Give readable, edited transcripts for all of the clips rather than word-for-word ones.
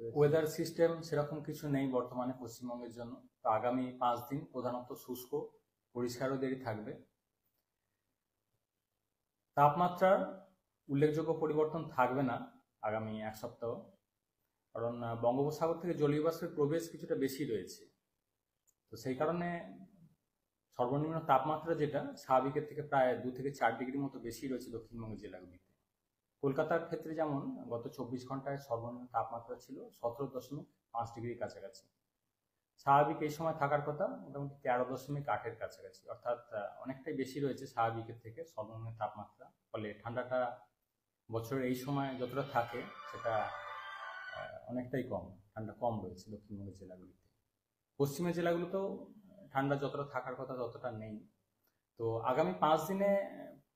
Weather system সেরকম কিছু নেই বর্তমানে পশ্চিমবঙ্গের জন্য। তো আগামী 5 দিন প্রধানত শুষ্ক পরিষ্কার ওয়েদারই থাকবে। তাপমাত্রার উল্লেখযোগ্য পরিবর্তন থাকবে না আগামী এক সপ্তাহ, কারণ বঙ্গোপসাগর থেকে জলীয় বাষ্পের প্রবেশ কিছুটা বেশি রয়েছে। তো সেই কারণে সর্বনিম্ন তাপমাত্রা যেটা স্বাভাবিকের থেকে প্রায় 2 থেকে 4 ডিগ্রি মতো বেশি রয়েছে দক্ষিণবঙ্গের জেলাগুলিতে। কলকাতার ক্ষেত্রে যেমন গত 24 ঘন্টায় সর্বনিম্ন তাপমাত্রা ছিল 17.5 ডিগ্রির কাছাকাছি। স্বাভাবিক এই সময় থাকার কথা মোটামুটি 13.8-এর কাছাকাছি, অর্থাৎ অনেকটাই বেশি রয়েছে স্বাভাবিকের থেকে সর্বনিম্ন তাপমাত্রা। ফলে ঠান্ডাটা বছরের এই সময় যতটা থাকে সেটা অনেকটাই কম, ঠান্ডা কম রয়েছে দক্ষিণবঙ্গের জেলাগুলিতে। পশ্চিমের জেলাগুলোতেও ঠান্ডা যতটা থাকার কথা ততটা নেই। তো আগামী 5 দিনে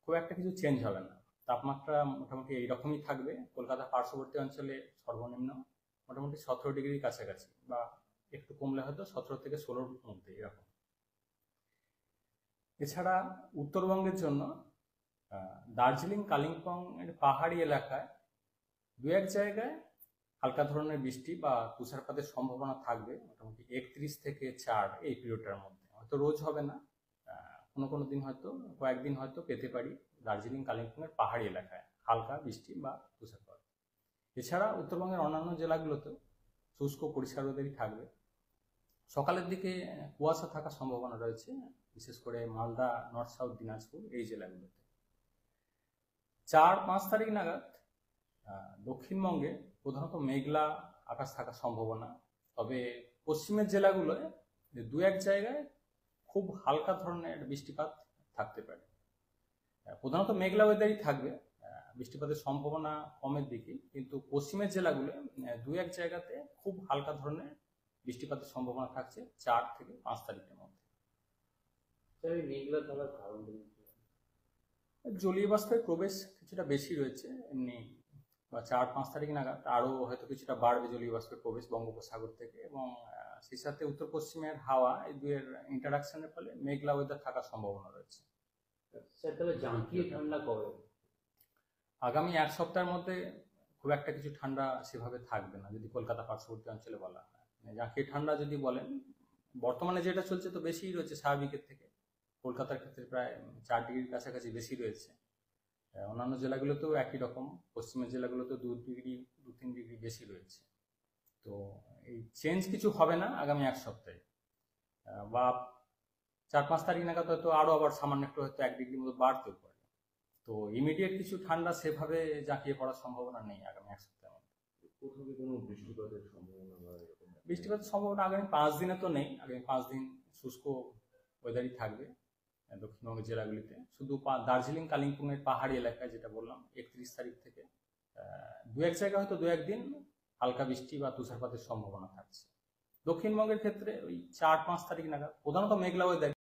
খুব একটা কিছু চেঞ্জ হবে না, তাপমাত্রা মোটামুটি এইরকমই থাকবে। কলকাতা পার্শ্ববর্তী অঞ্চলে সর্বনিম্ন মোটামুটি 17 ডিগ্রির কাছাকাছি, বা একটু কমলে হয়তো 17 থেকে 16-র মধ্যে এরকম। এছাড়া উত্তরবঙ্গের জন্য দার্জিলিং কালিম্পং এর পাহাড়ি এলাকায় 2-1 জায়গায় হালকা ধরনের বৃষ্টি বা তুষারপাতের সম্ভাবনা থাকবে মোটামুটি 31 থেকে 4 এই পিরিয়ডটার মধ্যে। হয়তো রোজ হবে না, কোনো কোনো দিন হয়তো কয়েকদিন হয়তো পেতে পারি দার্জিলিং কালিম্পংয়ের পাহাড়ি এলাকায় হালকা বৃষ্টি বা তুষারপাত। এছাড়া উত্তরবঙ্গের অন্যান্য জেলাগুলোতেও শুষ্ক পরিষ্কার ওয়েদারই থাকবে। সকালের দিকে কুয়াশা থাকার সম্ভাবনা রয়েছে, বিশেষ করে মালদা, নর্থ সাউথ দিনাজপুর এই জেলাগুলোতে। 4-5 তারিখ নাগাদ দক্ষিণবঙ্গে প্রধানত মেঘলা আকাশ থাকার সম্ভাবনা। তবে পশ্চিমের জেলাগুলোয় 2-1 জায়গায় খুব হালকা ধরনের বৃষ্টিপাত থাকতে পারে। প্রধানত মেঘলা ওয়েদারই থাকবে, বৃষ্টিপাতের সম্ভাবনা কমের দিকে, কিন্তু পশ্চিমের জেলাগুলোয় 2-1 জায়গাতে খুব হালকা ধরনের বৃষ্টিপাতের সম্ভাবনা থাকছে 4 থেকে 5 তারিখের মধ্যে। মেঘলা থাকার কারণ জলীয় বাষ্পের প্রবেশ কিছুটা বেশি রয়েছে এমনি, বা 4-5 তারিখ নাগাদ আরো হয়তো কিছুটা বাড়বে জলীয় বাষ্পের প্রবেশ বঙ্গোপসাগর থেকে, এবং সেই সাথে উত্তর পশ্চিমের হাওয়া এই দুয়ের ইন্টারাকশনের ফলে মেঘলা ওয়েদার থাকার সম্ভাবনা রয়েছে। ঠান্ডা কবে? আগামী এক সপ্তাহের মধ্যে খুব একটা কিছু ঠান্ডা সেভাবে থাকবে না, যদি কলকাতা পার্শ্ববর্তী অঞ্চলে বলা হয়। জাঁকিয়ে ঠান্ডা যদি বলেন, বর্তমানে যেটা চলছে তো বেশিই রয়েছে স্বাভাবিকের থেকে। কলকাতার ক্ষেত্রে প্রায় 4 ডিগ্রির কাছাকাছি বেশি রয়েছে। অন্যান্য জেলাগুলোতেও একই রকম, পশ্চিমের জেলাগুলোতেও 2-3 ডিগ্রি বেশি রয়েছে। তো এই চেঞ্জ কিছু হবে না আগামী এক সপ্তাহে, বা 4-5 তারিখ নাগাদ হয়তো আরো আবার সামান্য একটু হয়তো 1 ডিগ্রি মতো বাড়তেও পারে। তো ইমিডিয়েট কিছু ঠান্ডা সেভাবে জাঁকিয়ে পড়ার সম্ভাবনা নেই আগামী এক সপ্তাহের মধ্যে। কোথাও কোনো বৃষ্টিপাতের সম্ভাবনা বা এরকম? বৃষ্টিপাতের সম্ভাবনা আগামী 5 দিনে তো নেই। আগামী 5 দিন শুষ্ক ওয়েদারই থাকবে দক্ষিণবঙ্গের জেলাগুলিতে। শুধু দার্জিলিং কালিম্পং এর পাহাড়ি এলাকায় যেটা বললাম 31 তারিখ থেকে 2-1 জায়গায় হয়তো 2-1 দিন হালকা বৃষ্টি বা তুষারপাতের সম্ভাবনা থাকছে। দক্ষিণবঙ্গের ক্ষেত্রে ওই 4-5 তারিখ নাগাদ প্রধানত মেঘলা ওয়েদার।